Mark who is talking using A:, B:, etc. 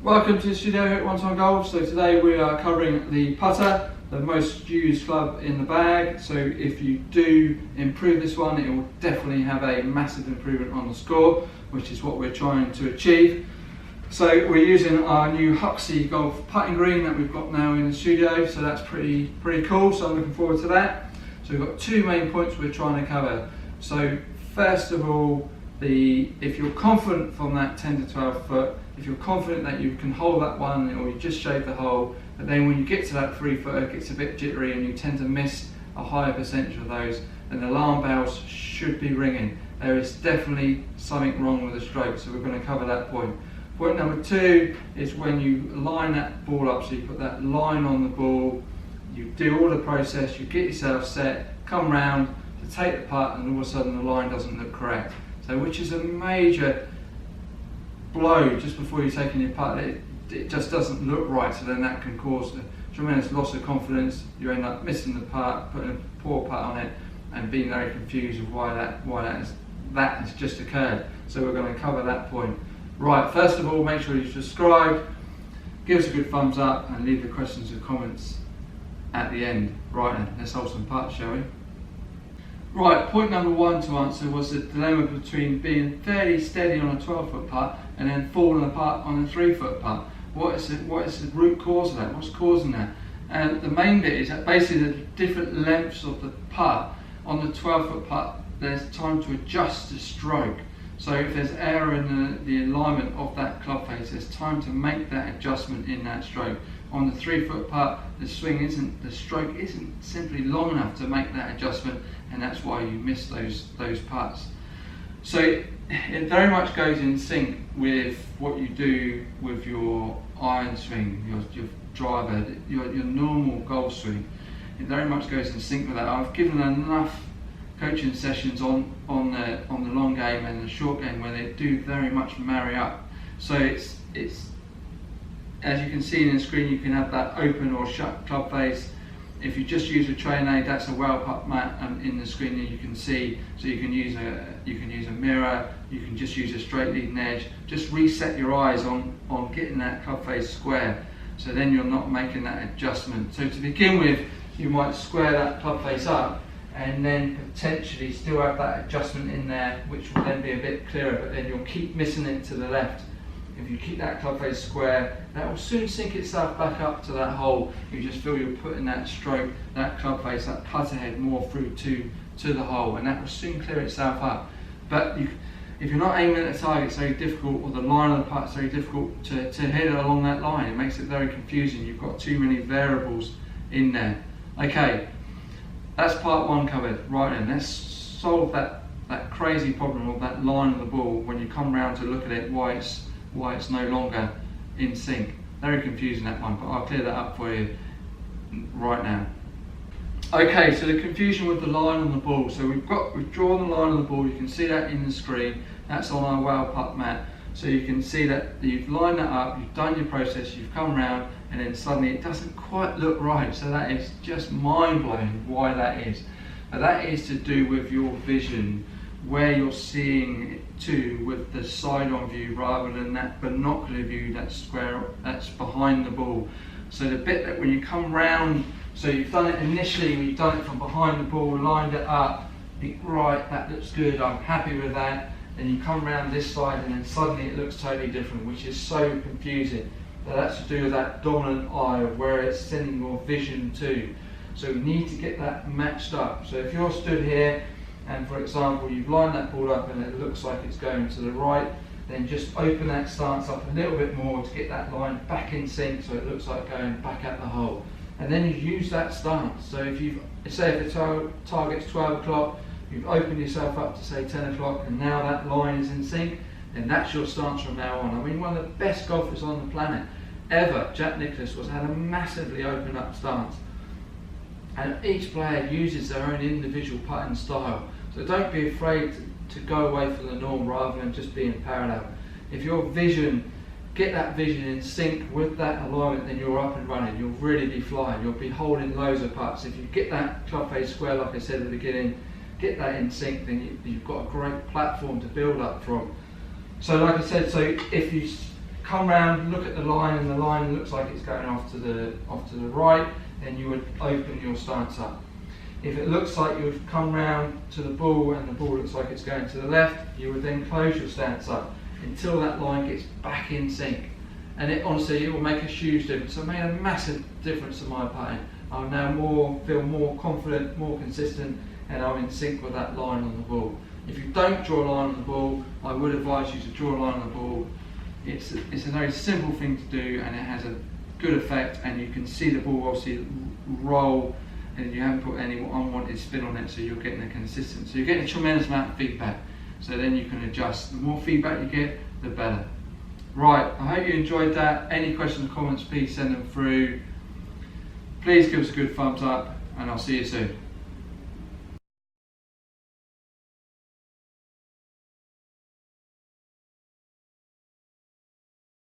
A: Welcome to Studio Hit One Time Golf. So today we are covering the putter, the most used club in the bag. So if you do improve this one, it will definitely have a massive improvement on the score, which is what we're trying to achieve. So we're using our new Huxley Golf putting green that we've got now in the studio. So that's pretty cool. So I'm looking forward to that. So we've got two main points we're trying to cover. So first of all, if you're confident from that 10 to 12 foot, if you're confident that you can hold that one or you just shave the hole, but then when you get to that 3 footer it gets a bit jittery and you tend to miss a higher percentage of those, then the alarm bells should be ringing. There is definitely something wrong with the stroke, so we're going to cover that point. Point number two is when you line that ball up, so you put that line on the ball, you do all the process, you get yourself set, come round to take the putt, and all of a sudden the line doesn't look correct. So which is a major blow just before you're taking your putt. It just doesn't look right, so then that can cause a tremendous loss of confidence. You end up missing the putt, putting a poor putt on it, and being very confused of why that has just occurred. So we're going to cover that point. Right, first of all, make sure you subscribe, give us a good thumbs up, and leave the questions and comments at the end. Right then, let's hold some putts, shall we? Right, point number one to answer was the dilemma between being fairly steady on a 12-foot putt and then falling apart on a 3-foot putt. What is the root cause of that? What's causing that? And the main bit is that basically the different lengths of the putt. On the 12-foot putt, there's time to adjust the stroke. So if there's error in the alignment of that club face, there's time to make that adjustment in that stroke. On the 3-foot putt, the stroke isn't simply long enough to make that adjustment, and that's why you miss those putts. So it very much goes in sync with what you do with your iron swing, your driver, your normal golf swing. It very much goes in sync with that. I've given enough coaching sessions on the long game and the short game where they do very much marry up. So it's as you can see in the screen, you can have that open or shut club face. If you just use a train aid, that's a well putt mat, and in the screen you can see. So you can use a mirror, you can just use a straight leading edge. Just reset your eyes on getting that club face square. So then you're not making that adjustment. So to begin with, you might square that club face up and then potentially still have that adjustment in there, which will then be a bit clearer, but then you'll keep missing it to the left. If you keep that club face square, that will soon sink itself back up to that hole. You just feel you're putting that stroke, that club face, that putter head more through to the hole, and that will soon clear itself up. But if you're not aiming at the target, it's very difficult, or the line of the putt is very difficult to hit it along that line. It makes it very confusing. You've got too many variables in there. Okay, that's part one covered. Right then, let's solve that crazy problem of that line of the ball when you come round to look at it, why it's no longer in sync. Very confusing, that one, but I'll clear that up for you right now. Okay, so the confusion with the line on the ball. So we've drawn the line on the ball. You can see that in the screen. That's on our well putt mat. So you can see that you've lined that up, you've done your process, you've come round, and then suddenly it doesn't quite look right. So that is just mind-blowing why that is. But that is to do with your vision, where you're seeing it to with the side-on view rather than that binocular view that's behind the ball. So the bit that when you come round, so you've done it initially, you've done it from behind the ball, lined it up, think, right, that looks good, I'm happy with that. Then you come round this side and then suddenly it looks totally different, which is so confusing. So that's to do with that dominant eye of where it's sending your vision to. So we need to get that matched up. So if you're stood here, and for example, you've lined that ball up and it looks like it's going to the right, then just open that stance up a little bit more to get that line back in sync so it looks like going back at the hole. And then you use that stance. So if the target's 12 o'clock, you've opened yourself up to say 10 o'clock and now that line is in sync, then that's your stance from now on. I mean, one of the best golfers on the planet ever, Jack Nicklaus, had a massively open up stance. And each player uses their own individual putting style. So don't be afraid to go away from the norm rather than just being parallel. If your vision, get that vision in sync with that alignment, then you're up and running. You'll really be flying. You'll be holding loads of putts. If you get that club face square, like I said at the beginning, get that in sync, then you've got a great platform to build up from. So like I said, so if you come round, look at the line, and the line looks like it's going off to the right, then you would open your stance up. If it looks like you've come round to the ball and the ball looks like it's going to the left, you would then close your stance up until that line gets back in sync. And honestly, it will make a huge difference. It made a massive difference to my putting. I'm now feel more confident, more consistent, and I'm in sync with that line on the ball. If you don't draw a line on the ball, I would advise you to draw a line on the ball. It's a very simple thing to do, and it has a good effect, and you can see the ball obviously roll, and you haven't put any unwanted spin on it, so you're getting a consistent. So you're getting a tremendous amount of feedback. So then you can adjust. The more feedback you get, the better. Right, I hope you enjoyed that. Any questions or comments, please send them through. Please give us a good thumbs up, and I'll see you soon.